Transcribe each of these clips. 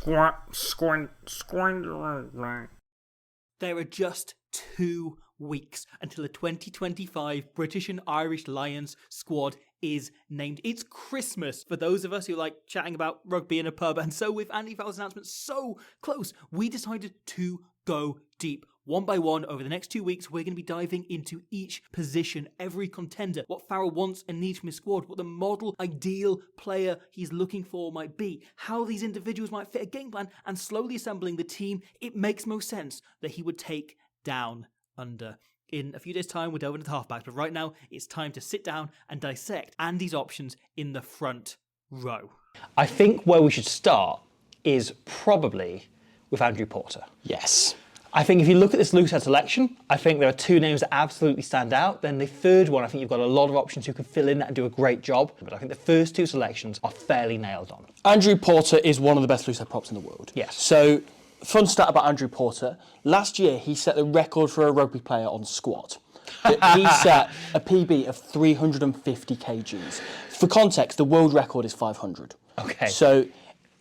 There are just 2 weeks until the 2025 British and Irish Lions squad is named. It's Christmas for those of us who like chatting about rugby in a pub, and so with Andy Farrell's announcement so close, we decided to go deep. One by one, over the next 2 weeks, we're going to be diving into each position, every contender, what Farrell wants and needs from his squad, what the model ideal player he's looking for might be, how these individuals might fit a game plan, and slowly assembling the team it makes most sense that he would take down under. In a few days' time, we'll delve into the halfbacks, but right now, it's time to sit down and dissect Andy's options in the front row. I think where we should start is probably with Andrew Porter. Yes. I think if you look at this loose head selection, I think there are 2 names that absolutely stand out. Then the third one, I think you've got a lot of options who can fill in that and do a great job. But I think the first 2 selections are fairly nailed on. Andrew Porter is one of the best loosehead props in the world. Yes. So, fun stat about Andrew Porter. Last year, he set the record for a rugby player on squat. He set a PB of 350 kgs. For context, the world record is 500. Okay. So,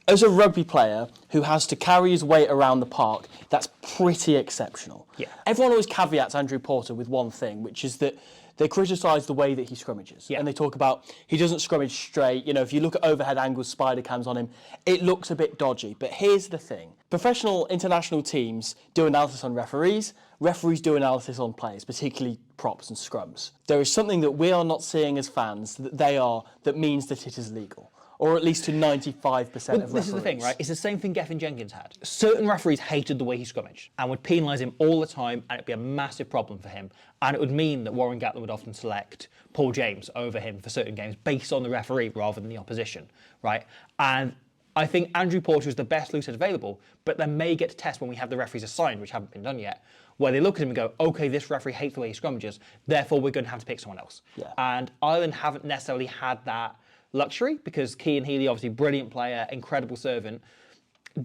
as a rugby player who has to carry his weight around the park, that's pretty exceptional. Yeah. Everyone always caveats Andrew Porter with one thing, which is that they criticise the way that he scrummages. Yeah. And they talk about he doesn't scrummage straight. You know, if you look at overhead angles, spider cams on him, it looks a bit dodgy. But here's the thing. Professional international teams do analysis on referees. Referees do analysis on players, particularly props and scrums. There is something that we are not seeing as fans that they are that means that it is legal. Or at least to 95% of referees. This is the thing, right? It's the same thing Gethin Jenkins had. Certain referees hated the way he scrummaged and would penalise him all the time, and it'd be a massive problem for him. And it would mean that Warren Gatland would often select Paul James over him for certain games based on the referee rather than the opposition, right? And I think Andrew Porter is the best loosehead available, but they may get to test when we have the referees assigned, which haven't been done yet, where they look at him and go, okay, this referee hates the way he scrummages, therefore we're going to have to pick someone else. Yeah. And Ireland haven't necessarily had that luxury because Cian Healy, obviously brilliant player, incredible servant,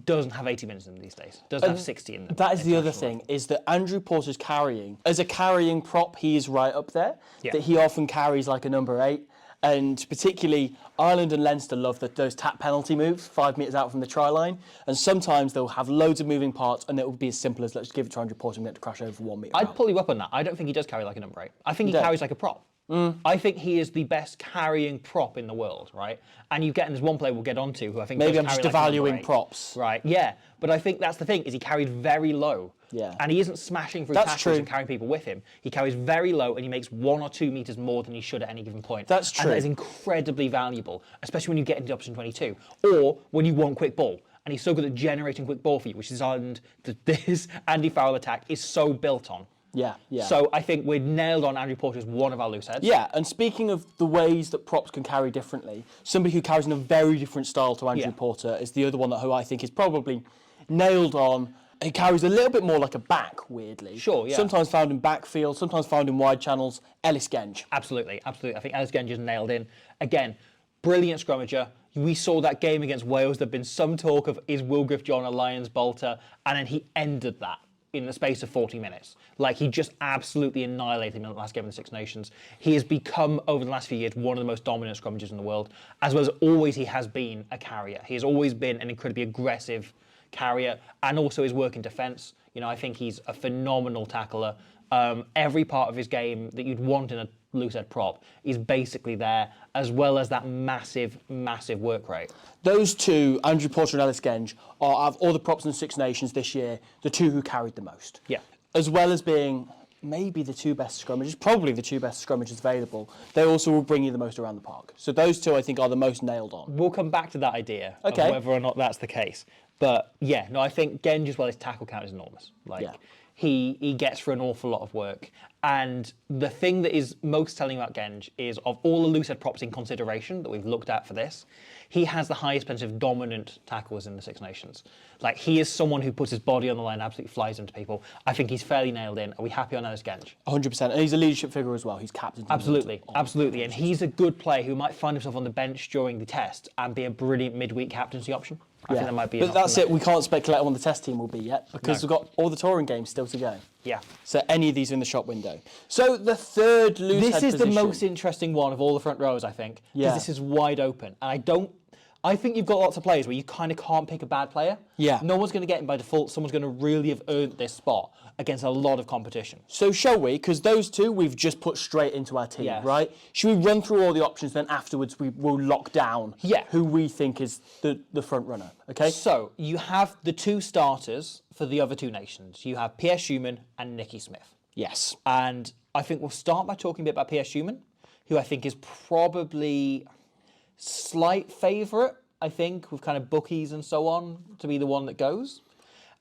doesn't have 80 minutes in them these days. Doesn't have 60 in them. That is the other thing, is that Andrew Porter's carrying, as a carrying prop, he is right up there. Yeah. That he often carries like a number 8. And particularly, Ireland and Leinster love those tap penalty moves, 5 metres out from the try line. And sometimes they'll have loads of moving parts, and it will be as simple as, let's give it to Andrew Porter and get to crash over 1 metre I'd out. pull you up on that. I don't think he does carry like a number 8. I think he carries like a prop. I think he is the best carrying prop in the world, right? And there's one player we'll get onto who I think Maybe does I'm just carry like a number devaluing 8. props. Right, yeah. But I think that's the thing, is he carried very low. Yeah. And he isn't smashing through That's tackles true. and carrying people with him. He carries very low and he makes 1 or 2 metres more than he should at any given point. That's true. And that is incredibly valuable, especially when you get into option 22 or when you want quick ball. And he's so good at generating quick ball for you, which is Ireland, this Andy Farrell attack is so built on. Yeah, yeah. So I think we're nailed on Andrew Porter as one of our loose heads. Yeah, and speaking of the ways that props can carry differently, somebody who carries in a very different style to Andrew Porter is the other one who I think is probably nailed on. He carries a little bit more like a back, weirdly. Sure, yeah. Sometimes found in backfield, sometimes found in wide channels. Ellis Genge. Absolutely, absolutely. I think Ellis Genge is nailed in. Again, brilliant scrummager. We saw that game against Wales. There'd been some talk of, is Wilgriff John a Lions bolter? And then he ended that in the space of 40 minutes. Like, he just absolutely annihilated him in the last game of the Six Nations. He has become, over the last few years, one of the most dominant scrummagers in the world, as well as always he has been a carrier. He has always been an incredibly aggressive carrier, and also his work in defence. You know, I think he's a phenomenal tackler. Every part of his game that you'd want in a loosehead prop is basically there, as well as that massive, massive work rate. Those two, Andrew Porter and Ellis Genge, are, of all the props in Six Nations this year, the two who carried the most. Yeah. As well as being maybe the 2 best scrummagers, probably the 2 best scrummagers available, they also will bring you the most around the park. So those two, I think, are the most nailed on. We'll come back to that idea of Okay. whether or not that's the case. But yeah, no, I think Genge as well, his tackle count is enormous. He gets for an awful lot of work. And the thing that is most telling about Genge is, of all the loosehead props in consideration that we've looked at for this, he has the highest percentage of dominant tackles in the Six Nations. Like, he is someone who puts his body on the line and absolutely flies into people. I think he's fairly nailed in. Are we happy on Ellis Genge? 100%. And he's a leadership figure as well. He's captain. Absolutely, absolutely. And he's a good player who might find himself on the bench during the test and be a brilliant midweek captaincy option. I think that might be. But that's it. We can't speculate on what the test team will be yet because we've got all the touring games still to go. Yeah. So any of these are in the shop window. So the third loosehead This is position. the most interesting one of all the front rows, I think, because this is wide open. And I think you've got lots of players where you kind of can't pick a bad player. Yeah. No one's going to get him by default. Someone's going to really have earned this spot against a lot of competition. So shall we? Because those two we've just put straight into our team, Yes. right? Should we run through all the options, then afterwards we will lock down who we think is the front runner, okay? So you have the two starters for the other two nations. You have Pierre Schumann and Nicky Smith. Yes. And I think we'll start by talking a bit about Pierre Schumann, who I think is probably slight favourite, I think, with kind of bookies and so on, to be the one that goes.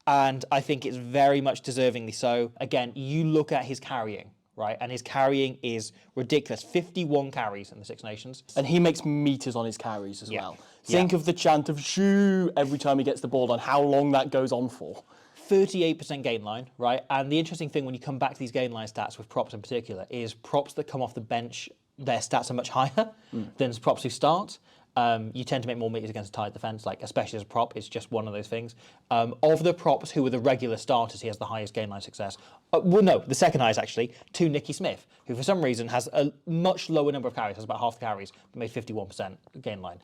And I think it's very much deservingly so. Again, you look at his carrying, right? And his carrying is ridiculous. 51 carries in the Six Nations. And he makes meters on his carries as Yeah. well. Think of the chant of shoo every time he gets the ball on, how long that goes on for. 38% gain line, right? And the interesting thing when you come back to these gain line stats with props in particular is props that come off the bench, their stats are much higher than props who start. You tend to make more meters against a tight defence, like especially as a prop. It's just one of those things. Of the props who were the regular starters, he has the highest gain line success. Well, no, the second highest actually, to Nicky Smith, who for some reason has a much lower number of carries, has about half the carries, but made 51% gain line.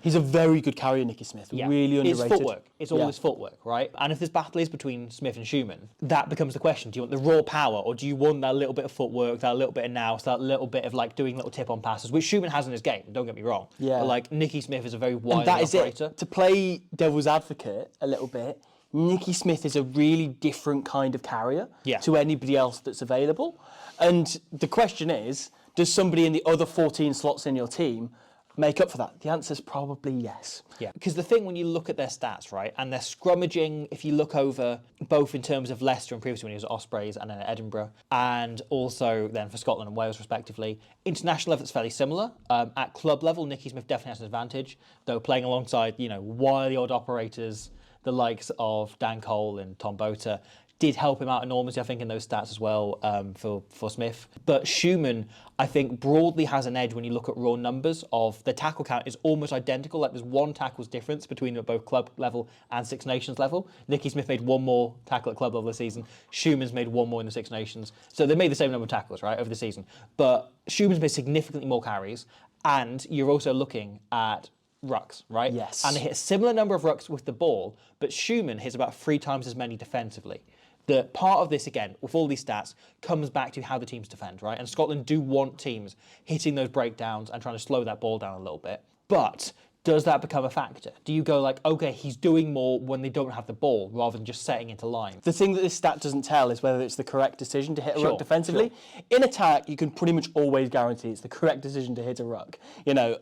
He's a very good carrier, Nicky Smith. Really underrated. It's footwork. It's all his footwork, right? And if this battle is between Smith and Schumann, that becomes the question. Do you want the raw power, or do you want that little bit of footwork, that little bit of nous, that little bit of like doing little tip-on passes, which Schumann has in his game, don't get me wrong. Yeah. But like Nicky Smith is a very wily And that is operator. it. To play devil's advocate a little bit, Nicky Smith is a really different kind of carrier to anybody else that's available. And the question is, does somebody in the other 14 slots in your team make up for that? The answer is probably yes. Yeah, because the thing when you look at their stats, right, and they're scrummaging, if you look over both in terms of Leicester and previously when he was at Ospreys and then at Edinburgh, and also then for Scotland and Wales respectively, international level it's fairly similar. At club level, Nicky Smith definitely has an advantage, though playing alongside, wily odd operators, the likes of Dan Cole and Tom Bota, did help him out enormously, I think, in those stats as well for Smith. But Schumann, I think, broadly has an edge when you look at raw numbers of the tackle count is almost identical. Like there's one tackle's difference between both club level and Six Nations level. Nicky Smith made one more tackle at club level this season. Schumann's made one more in the Six Nations. So they made the same number of tackles, right, over the season. But Schumann's made significantly more carries. And you're also looking at rucks, right? Yes. And they hit a similar number of rucks with the ball, but Schumann hits about 3 times as many defensively. The part of this, again, with all these stats, comes back to how the teams defend, right? And Scotland do want teams hitting those breakdowns and trying to slow that ball down a little bit. But does that become a factor? Do you go like, okay, he's doing more when they don't have the ball rather than just setting into line? The thing that this stat doesn't tell is whether it's the correct decision to hit a ruck defensively. In attack, you can pretty much always guarantee it's the correct decision to hit a ruck,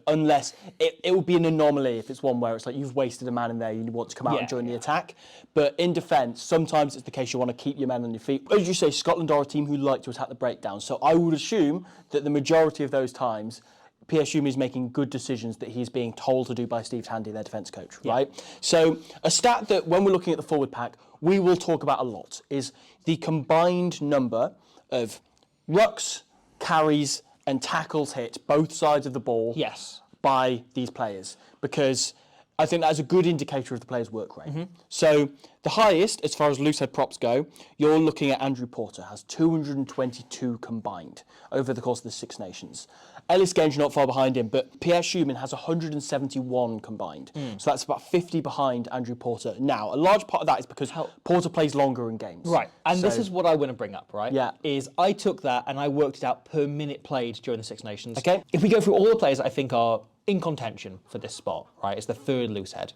unless it would be an anomaly if it's one where it's like you've wasted a man in there, you want to come out and join the attack. But in defence, sometimes it's the case you want to keep your men on your feet. As you say, Scotland are a team who like to attack the breakdown, so I would assume that the majority of those times Pierre Schumann is making good decisions that he's being told to do by Steve Tandy, their defence coach, right? So a stat that when we're looking at the forward pack, we will talk about a lot is the combined number of rucks, carries and tackles hit, both sides of the ball, by these players. Because I think that's a good indicator of the player's work rate. So the highest, as far as loose head props go, you're looking at Andrew Porter, has 222 combined over the course of the Six Nations. Ellis Genge not far behind him, but Pierre Schumann has 171 combined. So that's about 50 behind Andrew Porter. Now, a large part of that is because Porter plays longer in games. Right, and this is what I want to bring up, right? Yeah. Is I took that and I worked it out per minute played during the Six Nations. Okay. If we go through all the players that I think are in contention for this spot, right, it's the third loose head,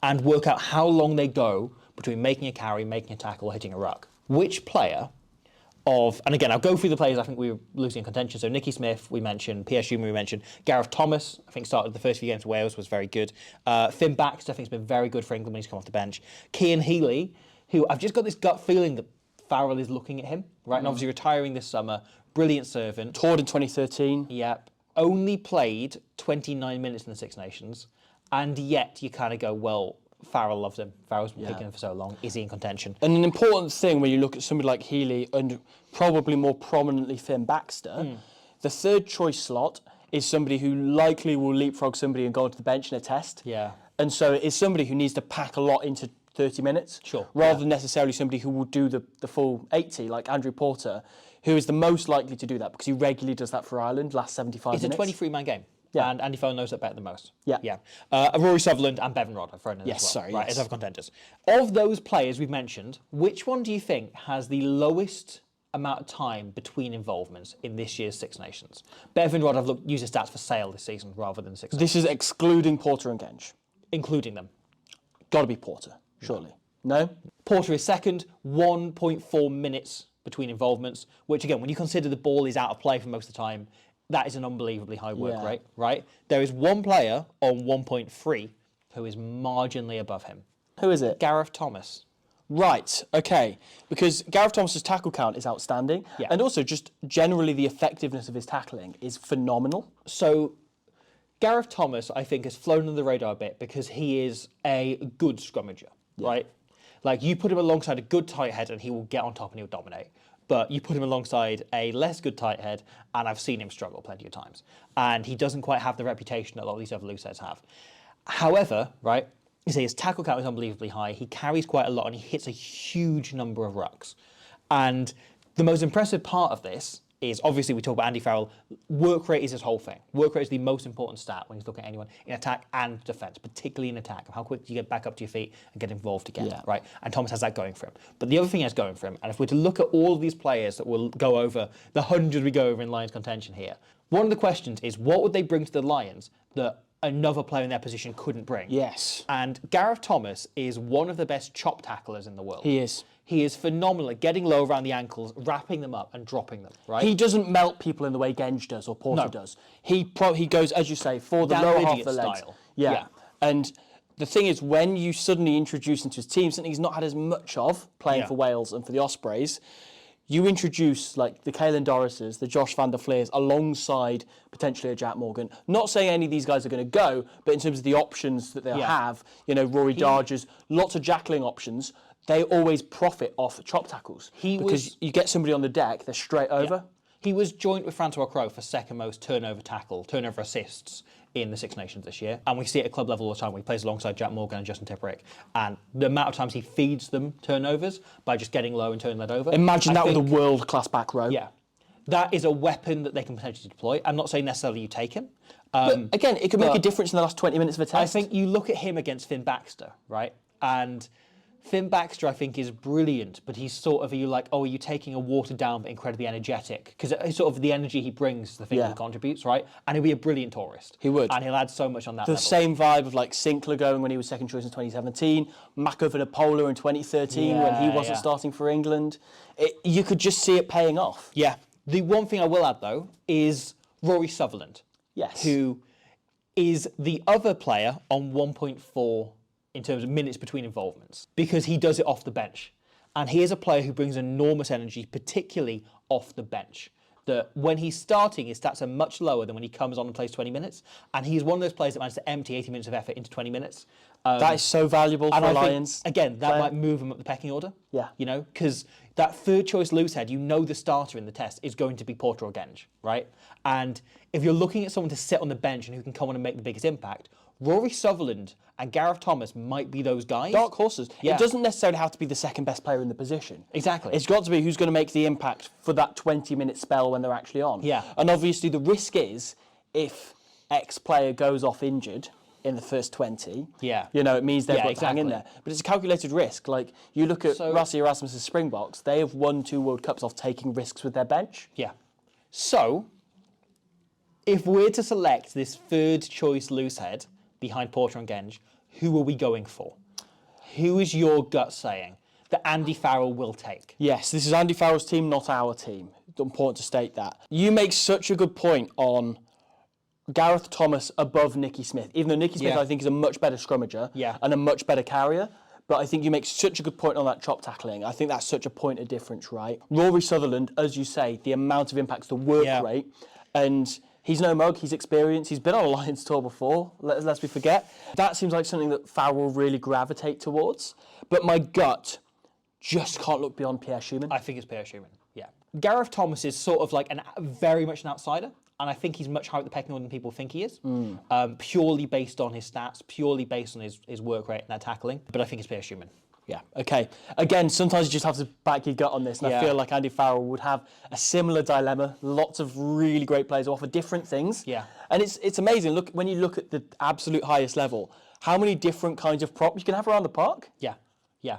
and work out how long they go between making a carry, making a tackle, or hitting a ruck. Which player and again, I'll go through the players I think we were losing in contention. So Nicky Smith, we mentioned. Pierre Schumann, we mentioned. Gareth Thomas, I think started the first few games for Wales, was very good. Finn Baxter, I think, has been very good for England when he's come off the bench. Cian Healy, who I've just got this gut feeling that Farrell is looking at him, right? And obviously retiring this summer. Brilliant servant. Toured in 2013. Yep. Only played 29 minutes in the Six Nations. And yet you kind of go, well, Farrell loved him. Farrell's been picking him for so long. Is he in contention? And an important thing when you look at somebody like Healy and probably more prominently Finn Baxter, the third choice slot is somebody who likely will leapfrog somebody and go onto the bench in a test. Yeah. And so it's somebody who needs to pack a lot into 30 minutes. Sure. Rather than necessarily somebody who will do the full 80, like Andrew Porter, who is the most likely to do that because he regularly does that for Ireland, last 75 minutes. It's a 23-man game. Yeah. And Andy Farrell knows that better than most. Yeah. Yeah. Rory Sutherland and Bevan Rodd I've thrown in Yes, as well. sorry, Right, yes. as other contenders. Of those players we've mentioned, which one do you think has the lowest amount of time between involvements in this year's Six Nations? Bevan Rodd, I've used his stats for Sale this season rather than Six Nations. This is excluding Porter and Genge. Including them. Got to be Porter, surely. No? Porter is second, 1.4 minutes between involvements, which again, when you consider the ball is out of play for most of the time, that is an unbelievably high work rate, right? There is one player on 1.3 who is marginally above him. Who is it? Gareth Thomas. Right, okay. Because Gareth Thomas's tackle count is outstanding. Yeah. And also just generally the effectiveness of his tackling is phenomenal. So Gareth Thomas, I think, has flown under the radar a bit because he is a good scrummager, right? Like, you put him alongside a good tight head and he will get on top and he'll dominate. But you put him alongside a less good tight head and I've seen him struggle plenty of times. And he doesn't quite have the reputation that a lot of these other loose heads have. However, right, you say his tackle count is unbelievably high. He carries quite a lot and he hits a huge number of rucks. And the most impressive part of this is, obviously, we talk about Andy Farrell. Work rate is his whole thing. Work rate is the most important stat when he's looking at anyone in attack and defence, particularly in attack. How quick do you get back up to your feet and get involved again, right? And Thomas has that going for him. But the other thing he has going for him, and if we're to look at all of these players that will go over, the hundred we go over in Lions contention here, one of the questions is, what would they bring to the Lions that another player in their position couldn't bring? Yes. And Gareth Thomas is one of the best chop tacklers in the world. He is. He is phenomenal at getting low around the ankles, wrapping them up and dropping them, right? He doesn't melt people in the way Genge does or Porter does. He goes, as you say, for the Dan lower half Lydiate of the legs. style. Yeah. And the thing is, when you suddenly introduce into his team something he's not had as much of, playing for Wales and for the Ospreys, you introduce like the Caelan Dorrises, the Josh van der Fleers, alongside potentially a Jack Morgan. Not saying any of these guys are going to go, but in terms of the options that they'll have, you know, Rory Dargers, lots of jackling options, they always profit off chop tackles. Because you get somebody on the deck, they're straight over. He was joint with Francois Crowe for second most turnover assists in the Six Nations this year. And we see it at club level all the time when he plays alongside Jack Morgan and Justin Tipperick. And the amount of times he feeds them turnovers by just getting low and turning that over. Imagine that with a world-class back row. Yeah. That is a weapon that they can potentially deploy. I'm not saying necessarily you take him. But again, it could make a difference in the last 20 minutes of a test. I think you look at him against Finn Baxter, right? And Finn Baxter, I think, is brilliant, but he's sort of, are you taking a watered down but incredibly energetic? Because it's sort of the energy he brings is the thing he contributes, right? And he'll be a brilliant tourist. He would. And he'll add so much on that level. The same vibe of like Sinclair going when he was second choice in 2017, Mako Vanapola in 2013 when he wasn't starting for England. You could just see it paying off. Yeah. The one thing I will add, though, is Rory Sutherland. Yes. Who is the other player on 1.4 in terms of minutes between involvements, because he does it off the bench. And he is a player who brings enormous energy, particularly off the bench. That when he's starting, his stats are much lower than when he comes on and plays 20 minutes. And he's one of those players that manages to empty 80 minutes of effort into 20 minutes. That is so valuable for Lions. Again, that might move him up the pecking order. Yeah. You know, because that third choice loose head, you know the starter in the test is going to be Porter or Genge, right? And if you're looking at someone to sit on the bench and who can come on and make the biggest impact, Rory Sutherland and Gareth Thomas might be those guys. Dark horses. Yeah. It doesn't necessarily have to be the second best player in the position. Exactly. It's got to be who's going to make the impact for that 20-minute spell when they're actually on. Yeah. And obviously the risk is if X player goes off injured in the first 20, you know, it means they've got to hang in there. But it's a calculated risk. Like, you look at Rassie Erasmus's Springboks, they have won 2 World Cups off taking risks with their bench. Yeah. So, if we're to select this third choice loose head behind Porter and Genge, who are we going for? Who is your gut saying that Andy Farrell will take? Yes, this is Andy Farrell's team, not our team. It's important to state that. You make such a good point on Gareth Thomas above Nicky Smith, even though Nicky Smith, I think, is a much better scrummager and a much better carrier. But I think you make such a good point on that chop tackling. I think that's such a point of difference, right? Rory Sutherland, as you say, the amount of impacts, the work rate, and he's no mug, he's experienced, he's been on a Lions tour before, lest we forget. That seems like something that Farrell will really gravitate towards. But my gut just can't look beyond Pierre Schumann. I think it's Pierre Schumann, yeah. Gareth Thomas is sort of like very much an outsider. and I think he's much higher at the pecking order than people think he is, purely based on his stats, purely based on his work rate and that tackling. But I think it's Peter Schumann. Yeah, okay. Again, sometimes you just have to back your gut on this, and I feel like Andy Farrell would have a similar dilemma. Lots of really great players who offer different things. Yeah. And it's amazing. Look, when you look at the absolute highest level, how many different kinds of props you can have around the park? Yeah, yeah.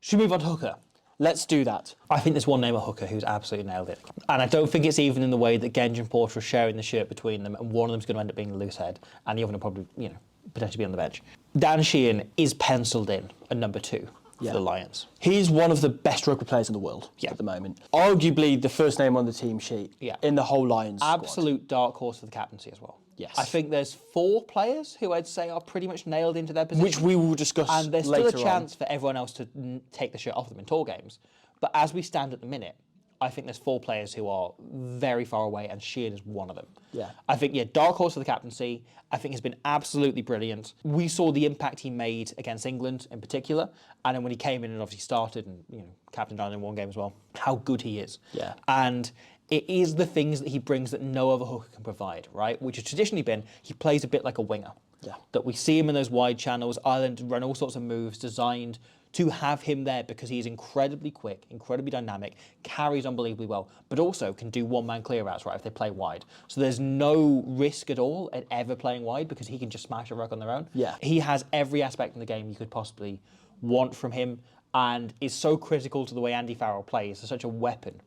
Should we move on to hooker? Let's do that. I think there's one name at hooker who's absolutely nailed it. And I don't think it's even in the way that Genge and Porter are sharing the shirt between them, and one of them's going to end up being the loose head, and the other one will probably, potentially be on the bench. Dan Sheehan is penciled in at number 2 for the Lions. He's one of the best rugby players in the world at the moment. Arguably the first name on the team sheet in the whole Lions Absolute squad. dark horse for the captaincy as well. Yes. I think there's 4 players who I'd say are pretty much nailed into their position. Which we will discuss later on. And there's still a chance for everyone else to take the shirt off them in tour games. But as we stand at the minute, I think there's 4 players who are very far away, and Sheehan is one of them. Yeah. I think, dark horse for the captaincy. I think has been absolutely brilliant. We saw the impact he made against England in particular, and then when he came in and obviously started and captained down in one game as well, how good he is. Yeah. And it is the things that he brings that no other hooker can provide, right? Which has traditionally been, he plays a bit like a winger. Yeah. That we see him in those wide channels, Ireland run all sorts of moves designed to have him there because he's incredibly quick, incredibly dynamic, carries unbelievably well, but also can do one-man clear-outs, right, if they play wide. So there's no risk at all at ever playing wide because he can just smash a ruck on their own. Yeah. He has every aspect in the game you could possibly want from him and is so critical to the way Andy Farrell plays. He's such a weapon.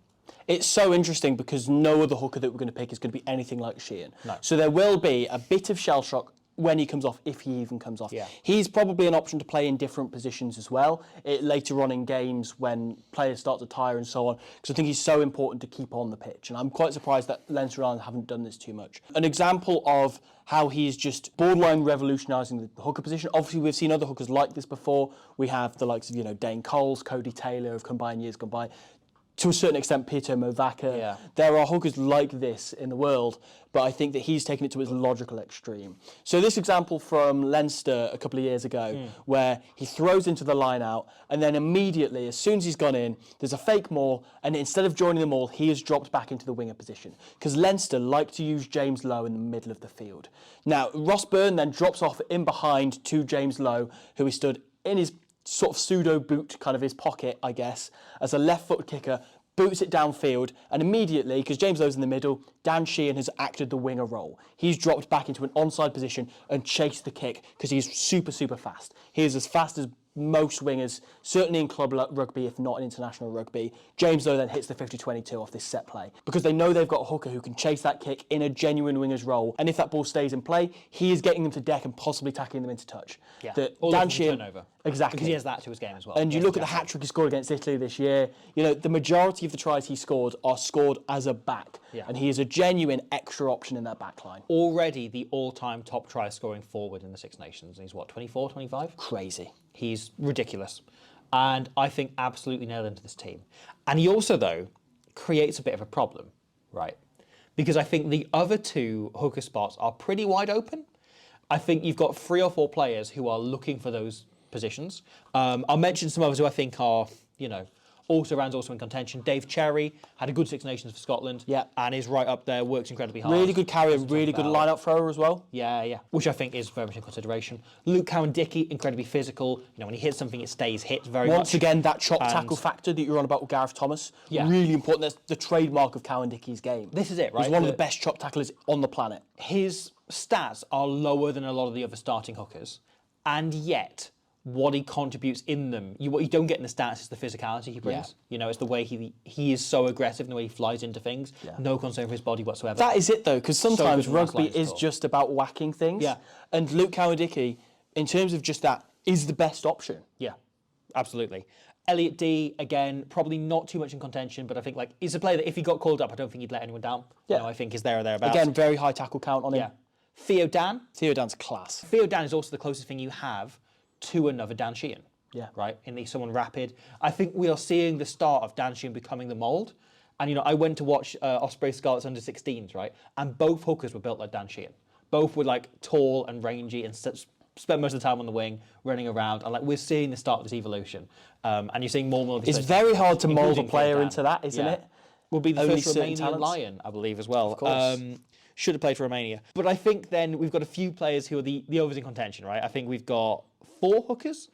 It's so interesting because no other hooker that we're going to pick is going to be anything like Sheehan. No. So there will be a bit of shell shock when he comes off, if he even comes off. Yeah. He's probably an option to play in different positions as well, later on in games when players start to tire and so on, because I think he's so important to keep on the pitch. And I'm quite surprised that Leinster Ireland haven't done this too much. An example of how he's just borderline revolutionising the hooker position. Obviously, we've seen other hookers like this before. We have the likes of, Dane Coles, Cody Taylor have come by in years gone by. To a certain extent, Peter Movaka. Yeah. There are hookers like this in the world, but I think that he's taken it to its logical extreme. So this example from Leinster a couple of years ago, where he throws into the line out, and then immediately, as soon as he's gone in, there's a fake maul, and instead of joining the maul, he has dropped back into the winger position. Because Leinster like to use James Lowe in the middle of the field. Now, Ross Byrne then drops off in behind to James Lowe, who he stood in his sort of pseudo boot, kind of his pocket, I guess, as a left foot kicker, boots it downfield, and immediately, because James Lowe's in the middle, Dan Sheehan has acted the winger role. He's dropped back into an onside position and chased the kick because he's super, super fast. He is as fast as most wingers, certainly in club rugby, if not in international rugby. James Lowe then hits the 50-22 off this set play because they know they've got a hooker who can chase that kick in a genuine winger's role. And if that ball stays in play, he is getting them to deck and possibly tackling them into touch. Yeah. Or Dan Sheehan, turnover. Exactly. Because he has that to his game as well. And you look at the hat-trick he scored against Italy this year, the majority of the tries he scored are scored as a back. Yeah. And he is a genuine extra option in that back line. Already the all-time top try scoring forward in the Six Nations. And he's 24, 25? Crazy. He's ridiculous. And I think absolutely nailed into this team. And he also, though, creates a bit of a problem, right? Because I think the other 2 hooker spots are pretty wide open. I think you've got 3 or 4 players who are looking for those positions. I'll mention some others who I think are, also rounds also in contention. Dave Cherry had a good Six Nations for Scotland. Yeah. And is right up there, works incredibly hard. Really good carrier, really good line-out thrower as well. Yeah. Which I think is very much in consideration. Luke Cowan-Dickey, incredibly physical. When he hits something, it stays hit very much. Once again, that chop tackle factor that you're on about with Gareth Thomas, really important. That's the trademark of Cowan-Dickey's game. This is it, right? He's one of the best chop tacklers on the planet. His stats are lower than a lot of the other starting hookers, and yet what he contributes in them, what you don't get in the stats is the physicality he brings. It's the way he is so aggressive and the way he flies into things. Yeah. No concern for his body whatsoever. That is it though, because sometimes rugby is score. just about whacking things. Yeah. And Luke Cowan-Dickey, in terms of just that, is the best option. Yeah, absolutely. Elliot D, again, probably not too much in contention, but I think he's a player that if he got called up, I don't think he'd let anyone down. Yeah. I think is there or thereabouts. Again, very high tackle count on him. Yeah. Theo Dan. Theo Dan's class. Theo Dan is also the closest thing you have to another Dan Sheehan. Yeah. Right? Someone rapid. I think we are seeing the start of Dan Sheehan becoming the mould. And, I went to watch Osprey Scarlets under 16s, right? And both hookers were built like Dan Sheehan. Both were tall and rangy and spent most of the time on the wing, running around. And we're seeing the start of this evolution. And you're seeing more and more of these. It's very hard to mould a player into that, isn't it? Will be the first Romanian Lion, I believe, as well. Of course. should have played for Romania. But I think then we've got a few players who are the overs in contention, right? I think we've got 4 hookers,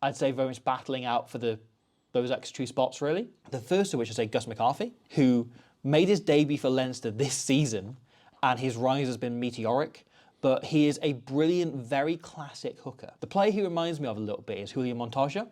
I'd say very much battling out for those extra 2 spots, really. The first of which I'd say Gus McCarthy, who made his debut for Leinster this season, and his rise has been meteoric. But he is a brilliant, very classic hooker. The player he reminds me of a little bit is Julian Montoya,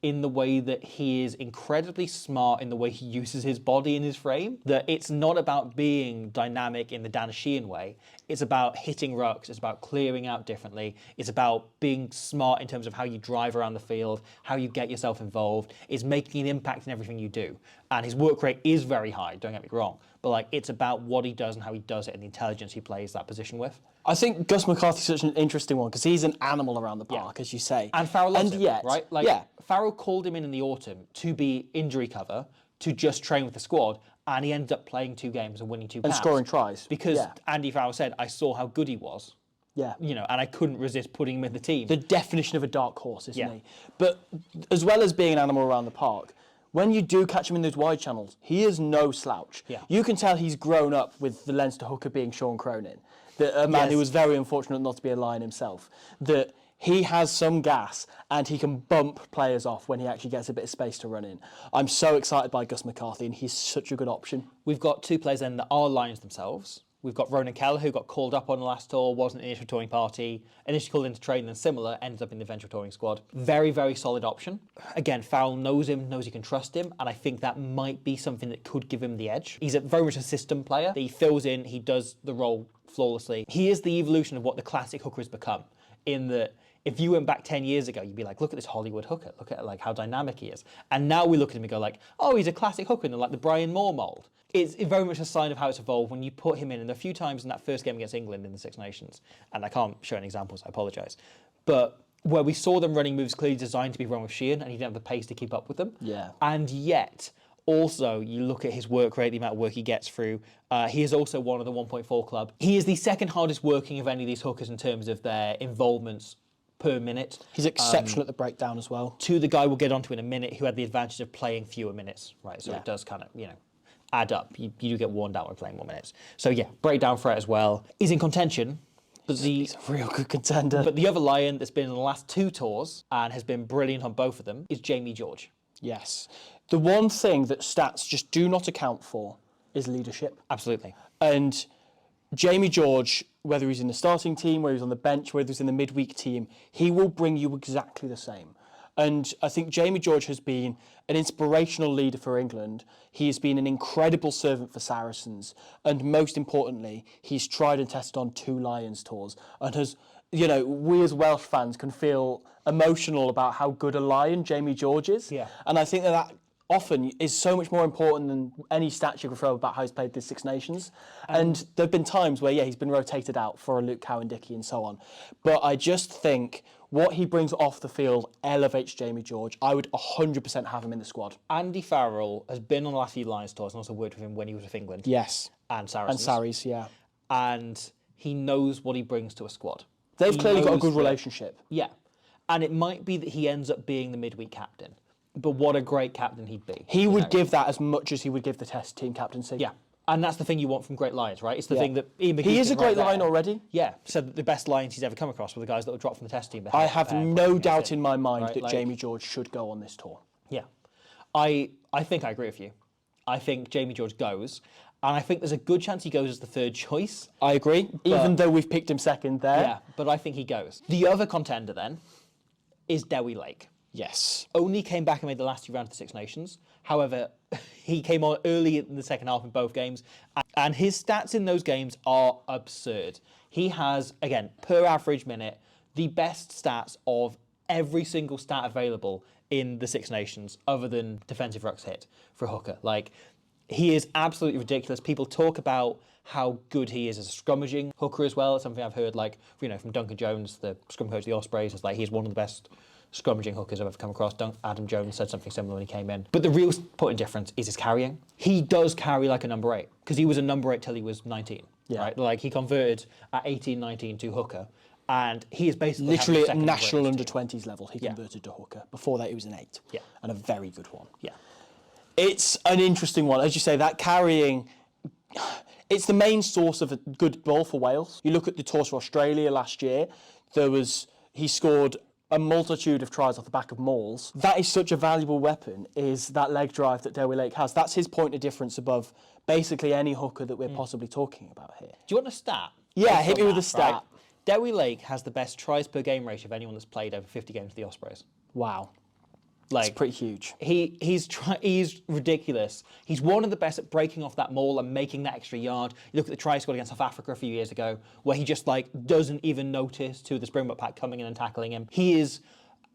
in the way that he is incredibly smart in the way he uses his body and his frame. That it's not about being dynamic in the Dan Sheehan way. It's about hitting rucks. It's about clearing out differently. It's about being smart in terms of how you drive around the field, how you get yourself involved. It's making an impact in everything you do. And his work rate is very high, don't get me wrong. But like, it's about what he does and how he does it and the intelligence he plays that position with. I think Gus McCarthy's such an interesting one because he's an animal around the park, as you say. And Farrell loves and him, yet, right? Like, Farrell called him in the autumn to be injury cover, to just train with the squad, and he ended up playing 2 games and winning 2 caps. And scoring tries. Because Andy Farrell said, I saw how good he was. Yeah. You know, and I couldn't resist putting him in the team. The definition of a dark horse, isn't he? But as well as being an animal around the park, when you do catch him in those wide channels, he is no slouch. Yeah. You can tell he's grown up with the Leinster hooker being Sean Cronin, a man who was very unfortunate not to be a Lion himself, that he has some gas and he can bump players off when he actually gets a bit of space to run in. I'm so excited by Gus McCarthy, and he's such a good option. We've got 2 players then that are Lions themselves. We've got Ronan Keller, who got called up on the last tour, wasn't in the initial touring party, initially called into training and similar, ended up in the eventual touring squad. Very, very solid option. Again, Farrell knows him, knows he can trust him, and I think that might be something that could give him the edge. He's very much a system player. He fills in, he does the role flawlessly. He is the evolution of what the classic hooker has become, in that if you went back 10 years ago, you'd be like, look at this Hollywood hooker, look at like how dynamic he is. And now we look at him and go like, oh, he's a classic hooker in like the Brian Moore mould. It's very much a sign of how it's evolved when you put him in. And a few times in that first game against England in the Six Nations, and I can't show any examples, I apologise, but where we saw them running moves clearly designed to be wrong with Sheehan, and he didn't have the pace to keep up with them. Yeah. And yet, also, you look at his work rate, the amount of work he gets through. He is also one of the 1.4 club. He is the second hardest working of any of these hookers in terms of their involvements per minute. He's exceptional at the breakdown as well. To the guy we'll get onto in a minute, who had the advantage of playing fewer minutes, right? So it does kind of, add up. You do get worn down when playing more minutes. So yeah, breakdown threat as well. He's in contention. But he's a real good contender. But the other Lion that's been in the last 2 tours and has been brilliant on both of them is Jamie George. Yes. The one thing that stats just do not account for is leadership. Absolutely. And Jamie George, whether he's in the starting team, whether he's on the bench, whether he's in the midweek team, he will bring you exactly the same. And I think Jamie George has been an inspirational leader for England. He has been an incredible servant for Saracens. And most importantly, he's tried and tested on 2 Lions tours. And has, we as Welsh fans can feel emotional about how good a Lion Jamie George is. Yeah. And I think that often is so much more important than any stat you can throw about how he's played the Six Nations. And there have been times where, he's been rotated out for a Luke Cowan-Dickie and so on. But I just think what he brings off the field elevates Jamie George. I would 100% have him in the squad. Andy Farrell has been on the last few Lions tours and also worked with him when he was with England. Yes. And Saracens. And Sarries, yeah. And he knows what he brings to a squad. They've clearly got a good relationship. Yeah. And it might be that he ends up being the midweek captain. But what a great captain he'd be. He would give that as much as he would give the Test team captaincy. Yeah. And that's the thing you want from great Lions, right? It's the thing that Ian McGee He is a great right Lion there. already. Yeah. So the best Lions he's ever come across were the guys that were dropped from the Test team. I have no doubt in my mind that Jamie George should go on this tour. Yeah. I think I agree with you. I think Jamie George goes. And I think there's a good chance he goes as the 3rd choice. I agree, even though we've picked him 2nd there. Yeah, but I think he goes. The other contender then is Dewi Lake. Yes. Only came back and made the last 2 rounds of the Six Nations. However, he came on early in the second half in both games. And his stats in those games are absurd. He has, again, per average minute, the best stats of every single stat available in the Six Nations other than defensive rucks hit for a hooker. Like, he is absolutely ridiculous. People talk about how good he is as a scrummaging hooker as well. It's something I've heard, from Duncan Jones, the scrum coach of the Ospreys. It's like he's one of the best scrummaging hookers I've ever come across. Adam Jones said something similar when he came in. But the real point difference is his carrying. He does carry like a number 8 because he was a number 8 till he was 19. Yeah. Right? Like he converted at 18, 19 to hooker. And he is basically literally at national under-20s level, he converted to hooker. Before that, he was an 8. Yeah. And a very good one. Yeah. It's an interesting one. As you say, that carrying, It's the main source of a good ball for Wales. You look at the tours for Australia last year, he scored a multitude of tries off the back of mauls. That is such a valuable weapon, is that leg drive that Dewi Lake has. That's his point of difference above basically any hooker that we're possibly talking about here. Do you want a stat? Yeah, hit me with a stat. Right? Dewi Lake has the best tries per game ratio of anyone that's played over 50 games for the Ospreys. Wow. Like, it's pretty huge. He's ridiculous. He's one of the best at breaking off that maul and making that extra yard. You look at the try he scored against South Africa a few years ago, where he just doesn't even notice to the Springbok pack coming in and tackling him. He is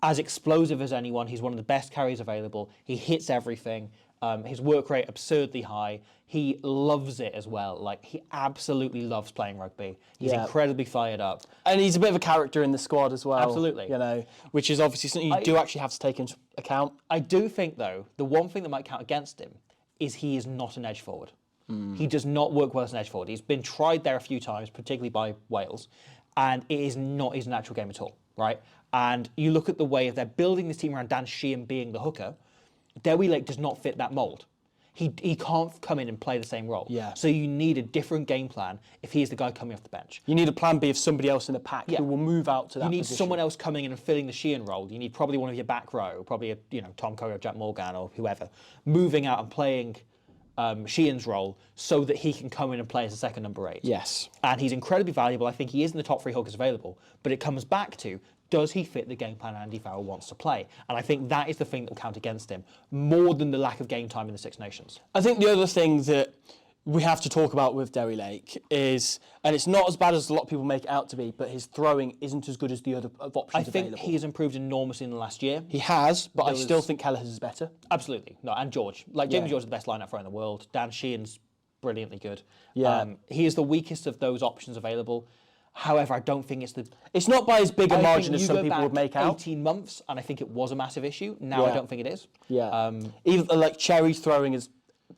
as explosive as anyone. He's one of the best carriers available. He hits everything. His work rate absurdly high. He loves it as well. Like, he absolutely loves playing rugby. He's incredibly fired up. And he's a bit of a character in the squad as well. Absolutely. You know, which is obviously something you do actually have to take into account. I do think, though, the one thing that might count against him is he is not an edge forward. He does not work well as an edge forward. He's been tried there a few times, particularly by Wales, and it is not his natural game at all, right? And you look at the way they're building this team around Dan Sheehan being the hooker. Dewi Lake does not fit that mould. He can't come in and play the same role. Yeah. So you need a different game plan if he's the guy coming off the bench. You need a plan B of somebody else in the pack who will move out to that position. You need someone else coming in and filling the Sheehan role. You need probably one of your back row, probably Tom Curry or Jack Morgan or whoever, moving out and playing Sheehan's role so that he can come in and play as a second number 8. Yes. And he's incredibly valuable. I think he is in the top 3 hookers available. But it comes back to, does he fit the game plan Andy Farrell wants to play? And I think that is the thing that will count against him, more than the lack of game time in the Six Nations. I think the other thing that we have to talk about with Dewi Lake is, and it's not as bad as a lot of people make it out to be, but his throwing isn't as good as the other options available. I think he has improved enormously in the last year. He has, but I still think Kelleher's is better. Absolutely. No, and George. Jamie George is the best line-out thrower in the world. Dan Sheehan's brilliantly good. Yeah. He is the weakest of those options available. However, I don't think it's the... It's not by as big a margin as some people would make out. 18 months, and I think it was a massive issue. Now I don't think it is. Yeah. Even like Cherry's throwing is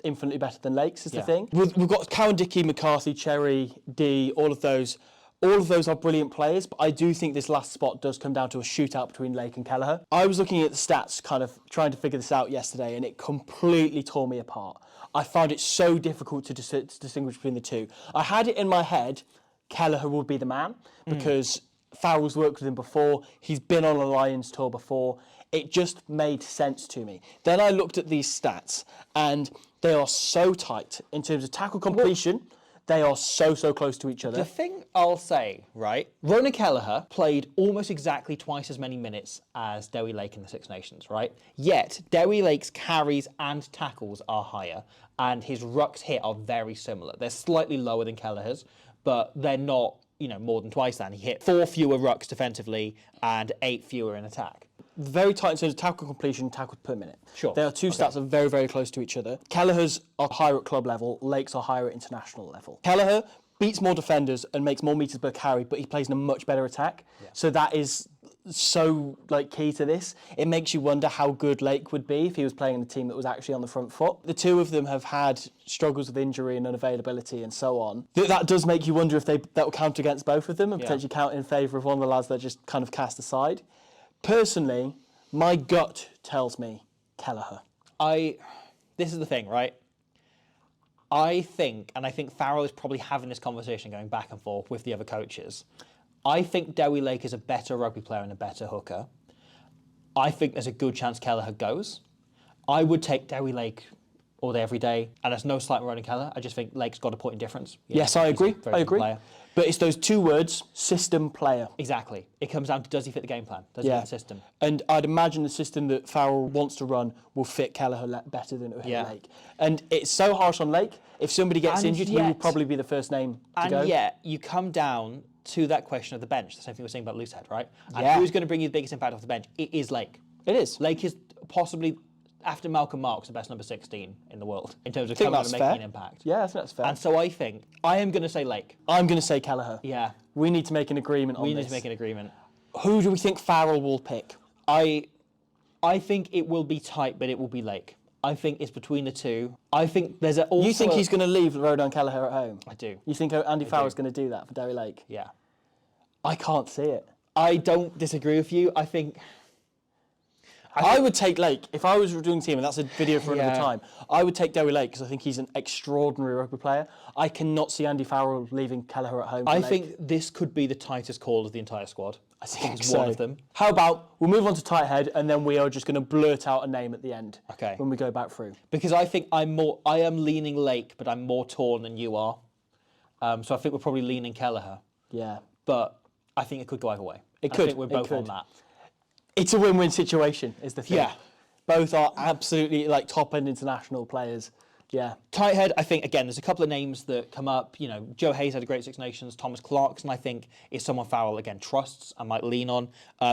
infinitely better than Lake's is the thing. We've got Cowan, Dickey, McCarthy, Cherry, D, all of those. All of those are brilliant players, but I do think this last spot does come down to a shootout between Lake and Kelleher. I was looking at the stats, kind of trying to figure this out yesterday, and it completely tore me apart. I found it so difficult to distinguish between the two. I had it in my head, Kelleher would be the man, because Farrell's worked with him before, he's been on a Lions tour before. It just made sense to me. Then I looked at these stats, and they are so tight in terms of tackle completion. They are so close to each other. The thing I'll say, right, Rona Kelleher played almost exactly twice as many minutes as Dewi Lake in the Six Nations, right? Yet, Dewi Lake's carries and tackles are higher, and his rucks hit are very similar. They're slightly lower than Kelleher's, but they're not, more than twice that. He hit 4 fewer rucks defensively and 8 fewer in attack. Very tight in terms of tackle completion, tackles per minute. Sure. There are two stats that are very close to each other. Kelleher's are higher at club level, Lake's are higher at international level. Kelleher beats more defenders and makes more metres per carry, but he plays in a much better attack. Yeah. So that is so key to this. It makes you wonder how good Lake would be if he was playing in a team that was actually on the front foot. The two of them have had struggles with injury and unavailability and so on. That does make you wonder if that will count against both of them and potentially count in favour of one of the lads that just kind of cast aside. Personally, my gut tells me Kelleher. This is the thing, right? I think Farrell is probably having this conversation going back and forth with the other coaches. I think Dewi Lake is a better rugby player and a better hooker. I think there's a good chance Kelleher goes. I would take Dewi Lake all day, every day, and there's no slight on Kelleher. I just think Lake's got a point in difference. Yes, I agree. Player. But it's those two words, system player. Exactly. It comes down to, does he fit the game plan? Does he fit the system? And I'd imagine the system that Farrell wants to run will fit Kelleher better than it will fit Lake. And it's so harsh on Lake. If somebody gets injured, he will probably be the first name to go. And yet, you come down to that question of the bench, the same thing we were saying about Loosehead, right? And who's going to bring you the biggest impact off the bench? It is Lake. It is. Lake is possibly, after Malcolm Marks, the best number 16 in the world in terms of coming and making an impact. Yeah, I think that's fair. And so I think, I am going to say Lake. I'm going to say Kelleher. Yeah. We need to make an agreement on this. We need to make an agreement. Who do we think Farrell will pick? I think it will be tight, but it will be Lake. I think it's between the two. I think there's also... You think he's going to leave Rodan Kelleher at home? I do. You think Andy Farrell's going to do that for Dewi Lake? Yeah. I can't see it. I don't disagree with you. I think I would take Lake. If I was doing a team, and that's a video for another time, I would take Derry Lake because I think he's an extraordinary rugby player. I cannot see Andy Farrell leaving Kelleher at home. I think this could be the tightest call of the entire squad. I think it's so. one of them. How about we move on to tight head, and then we are just going to blurt out a name at the end. Okay. When we go back through. Because I think I am leaning Lake, but I'm more torn than you are. So I think we're probably leaning Kelleher. Yeah. But I think it could go either way. It could. I think we're both on that. It's a win-win situation, is the thing. Yeah. Both are absolutely like top-end international players. Yeah. Tight head, I think, again, there's a couple of names that come up. You know, Joe Hayes had a great Six Nations. Thomas Clarkson, I think, is someone Farrell, again, trusts and might lean on.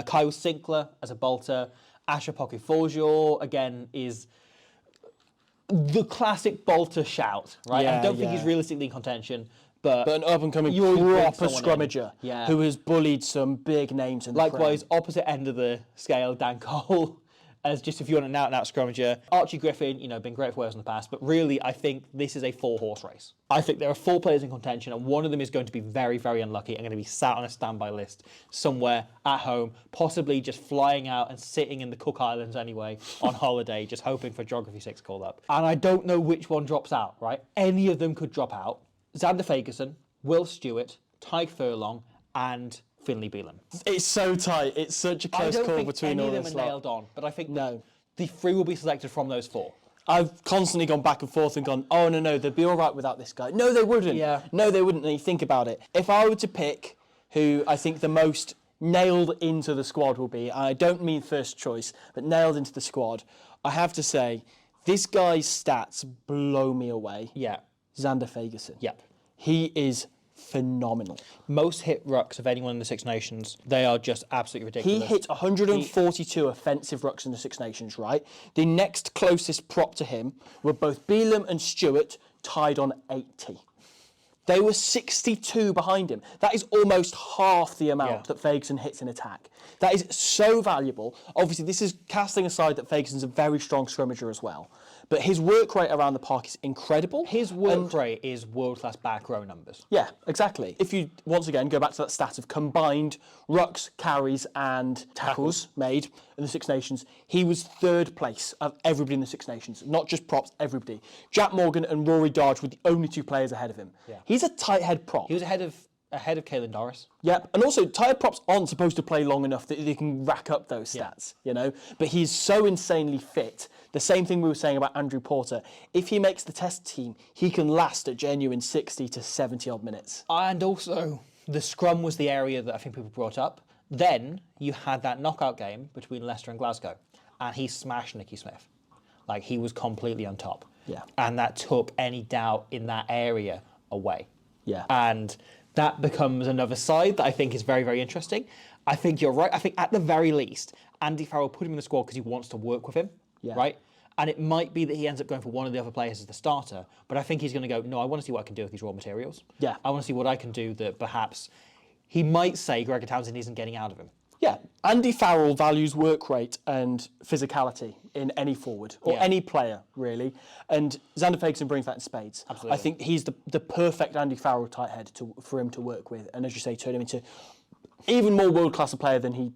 Kyle Sinclair as a bolter. Asher Poku-Forgeau, again, is the classic bolter shout, right? Yeah, I don't think he's realistically in contention, but an up-and-coming proper scrummager who has bullied some big names in the likewise, opposite end of the scale, Dan Cole, as just if you want an out-and-out scrummager. Archie Griffin, you know, been great for Wales in the past, but really, I think this is a four-horse race. I think there are 4 players in contention, and one of them is going to be very, very unlucky and going to be sat on a standby list somewhere at home, possibly just flying out and sitting in the Cook Islands anyway, on holiday, just hoping for Geography 6 call up. And I don't know which one drops out, right? Any of them could drop out. Xander Fagerson, Will Stewart, Tyke Furlong, and Finlay Beelum. It's so tight. It's such a close call between all this. I don't think any of them are nailed on, but I think the 3 will be selected from those 4. I've constantly gone back and forth and gone, oh, no, they'd be all right without this guy. No, they wouldn't. Yeah. No, they wouldn't. And you think about it. If I were to pick who I think the most nailed into the squad will be, I don't mean first choice, but nailed into the squad, I have to say, this guy's stats blow me away. Yeah. Xander Fagerson. Yep. He is phenomenal. Most hit rucks of anyone in the Six Nations, they are just absolutely ridiculous. He hit 142 offensive rucks in the Six Nations, right? The next closest prop to him were both Beelum and Stewart, tied on 80. They were 62 behind him. That is almost half the amount that Fagerson hits in attack. That is so valuable. Obviously, this is casting aside that Fagerson's a very strong scrummager as well. But his work rate around the park is incredible. His work rate is world-class back row numbers. Yeah, exactly. If you, once again, go back to that stat of combined rucks, carries and tackles made in the Six Nations, he was 3rd place of everybody in the Six Nations, not just props, everybody. Jack Morgan and Rory Darge were the only 2 players ahead of him. Yeah. He's a tight head prop. He was ahead of Caelan Doris. Yep, and also tight head props aren't supposed to play long enough that they can rack up those stats, you know. But he's so insanely fit. The same thing we were saying about Andrew Porter. If he makes the test team, he can last a genuine 60 to 70 odd minutes. And also, the scrum was the area that I think people brought up. Then you had that knockout game between Leicester and Glasgow, and he smashed Nicky Smith. Like, he was completely on top. Yeah. And that took any doubt in that area away. Yeah. And that becomes another side that I think is very, very interesting. I think you're right. I think at the very least, Andy Farrell put him in the squad because he wants to work with him, right? And it might be that he ends up going for one of the other players as the starter, but I think he's going to go, no, I want to see what I can do with these raw materials. Yeah. I want to see what I can do that perhaps he might say Gregor Townsend isn't getting out of him. Yeah, Andy Farrell values work rate and physicality in any forward, or any player, really. And Xander Fagerson brings that in spades. Absolutely. I think he's the perfect Andy Farrell tight head for him to work with. And as you say, turn him into even more world-class a player than he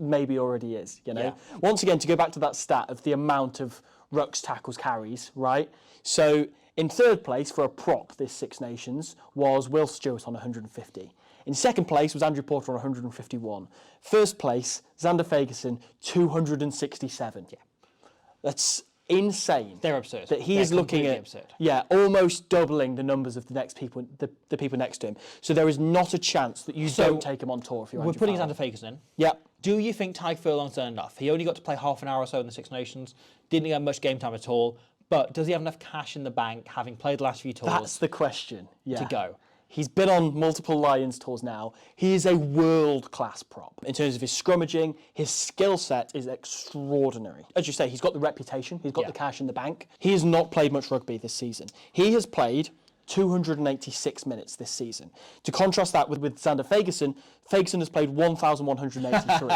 maybe already is, you know? Yeah. Once again, to go back to that stat of the amount of rucks, tackles, carries, right? So in 3rd place for a prop this Six Nations was Will Stewart on 150. In 2nd place was Andrew Porter on 151. 1st place, Xander Fagerson, 267. Yeah. That's insane. They're absurd. That he is looking at, absurd. almost doubling the numbers of the next people, the people next to him. So there is not a chance that you don't take him on tour if you're We're putting Xander Fagerson in. Yep. Do you think Tyke Furlong's done enough? He only got to play half an hour or so in the Six Nations, didn't get much game time at all, but does he have enough cash in the bank, having played the last few tours? That's the question, to go. He's been on multiple Lions tours now. He is a world-class prop. In terms of his scrummaging, his skill set is extraordinary. As you say, he's got the reputation, he's got the cash in the bank. He has not played much rugby this season. He has played 286 minutes this season. To contrast that with Xander Fagerson, Fagerson has played 1,183.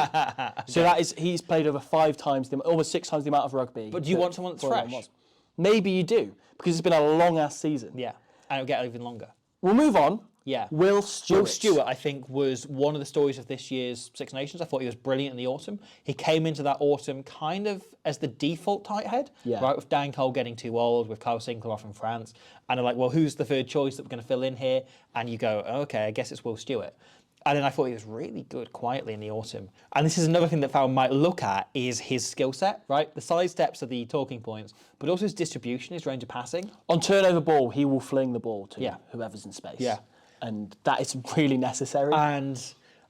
So that is, he's played over 5 times, almost 6 times the amount of rugby. But do you want someone that's fresh? Maybe you do, because it's been a long-ass season. Yeah, and it'll get even longer. We'll move on Yeah. Will Stewart. Will Stewart, I think, was one of the stories of this year's Six Nations. I thought he was brilliant in the autumn. He came into that autumn kind of as the default tight head, right? With Dan Cole getting too old, with Kyle Sinclair off in France. And they're like, well, who's the third choice that we're going to fill in here? And you go, oh, okay, I guess it's Will Stewart. And then I thought he was really good quietly in the autumn. And this is another thing that Farrell might look at is his skill set, right? The side steps are the talking points, but also his distribution, his range of passing. On turnover ball, he will fling the ball to whoever's in space. Yeah. And that is really necessary. And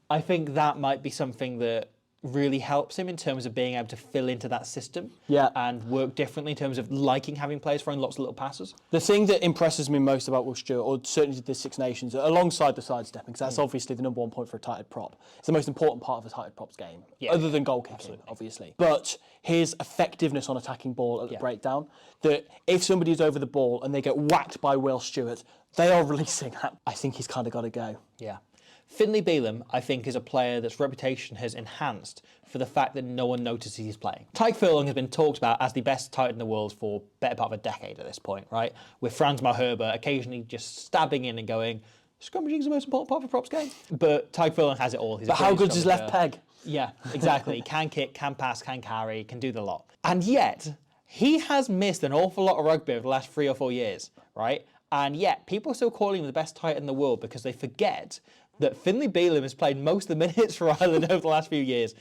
I think that might be something that really helps him in terms of being able to fill into that system and work differently in terms of liking having players throwing lots of little passes. The thing that impresses me most about Will Stewart, or certainly the Six Nations, alongside the sidestepping, because that's obviously the number one point for a tight head prop. It's the most important part of a tight head prop's game, other than goal kicking, obviously. But his effectiveness on attacking ball at the breakdown, that if somebody is over the ball and they get whacked by Will Stewart, they are releasing that. I think he's kind of got to go. Yeah. Finlay Bealham, I think, is a player that's reputation has enhanced for the fact that no one notices he's playing. Tyke Furlong has been talked about as the best tight in the world for better part of a decade at this point, right? With Franz Malherbe occasionally just stabbing in and going, scrummaging is the most important part of a props game. But Tyke Furlong has it all. But how good's his left peg? Yeah, exactly. Can kick, can pass, can carry, can do the lot. And yet, he has missed an awful lot of rugby over the last 3 or 4 years, right? And yet, people are still calling him the best tight in the world because they forget that Finlay Bealham has played most of the minutes for Ireland over the last few years.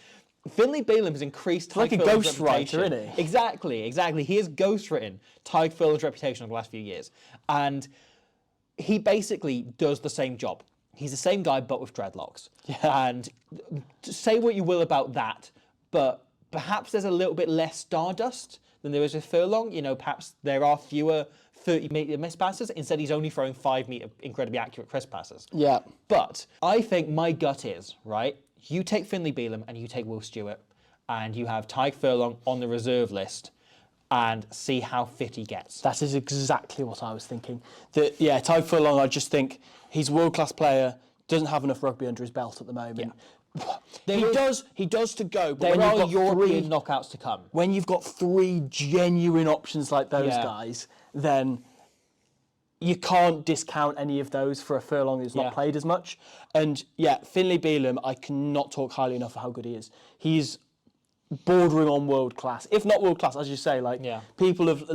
Finlay Bealham has increased Tyke Furlong's reputation. Like a ghostwriter, isn't he? Exactly. He has ghostwritten Tyke Furlong's reputation over the last few years. And he basically does the same job. He's the same guy, but with dreadlocks. Yeah. And say what you will about that, but perhaps there's a little bit less stardust than there is with Furlong. You know, perhaps there are fewer 30-metre missed passes. Instead, he's only throwing 5-metre incredibly accurate crisp passes. Yeah. But I think my gut is, right, you take Finlay Bealham and you take Will Stewart and you have Tyke Furlong on the reserve list and see how fit he gets. That is exactly what I was thinking. Tyke Furlong, I just think he's a world-class player, doesn't have enough rugby under his belt at the moment. Yeah. He does to go, but there are European knockouts to come. When you've got 3 genuine options like those guys, then you can't discount any of those for a Furlong who's not played as much. And Finlay Bealham, I cannot talk highly enough of how good he is. He's bordering on world class, if not world class, as you say. People have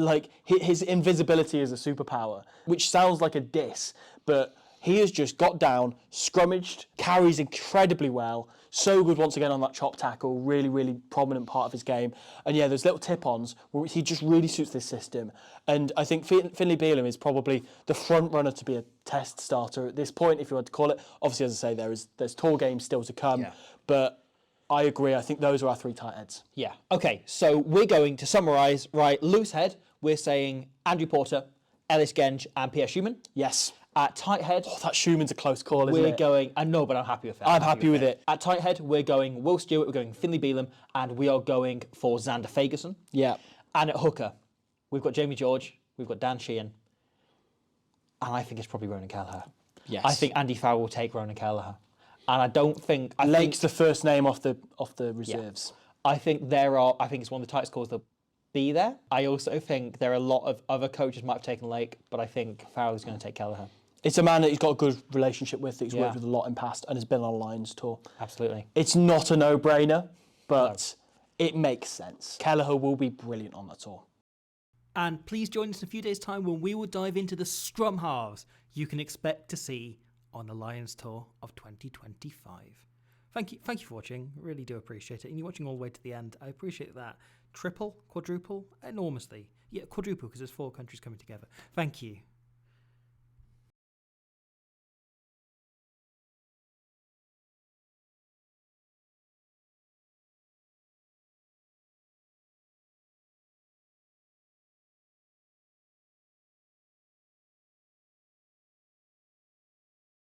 his invisibility is a superpower, which sounds like a diss, but he has just got down, scrummaged, carries incredibly well. So good once again on that chop tackle, really, really prominent part of his game. And those little tip-ons, where he just really suits this system. And I think Finlay Bealham is probably the front runner to be a test starter at this point, if you want to call it. Obviously, as I say, there's tour games still to come. But I agree, I think those are our 3 tight heads. Yeah. Okay, so we're going to summarise, right, loose head, we're saying Andrew Porter, Ellis Genge and Pierre Schumann. Yes. At tight head, that Schumann's a close call, isn't it? We're going, I know, but I'm happy with it. I'm happy with it. At tight head, we're going Will Stewart, we're going Finlay Bealham, and we are going for Xander Fagerson. Yeah. And at hooker, we've got Jamie George, we've got Dan Sheehan, and I think it's probably Ronan Kelleher. Yes. I think Andy Farrell will take Ronan Kelleher. And I don't think... Lake's the first name off the reserves. Yeah. I think it's one of the tightest calls that'll be there. I also think there are a lot of other coaches might have taken Lake, but I think Farrell is going to take Kelleher. It's a man that he's got a good relationship with, that he's worked with a lot in past and has been on a Lions tour. Absolutely. It's not a no-brainer, but it makes sense. Kelleher will be brilliant on that tour. And please join us in a few days' time when we will dive into the scrum halves you can expect to see on the Lions tour of 2025. Thank you for watching. Really do appreciate it. And you're watching all the way to the end. I appreciate that. Triple, quadruple, enormously. Yeah, quadruple, because there's 4 countries coming together. Thank you.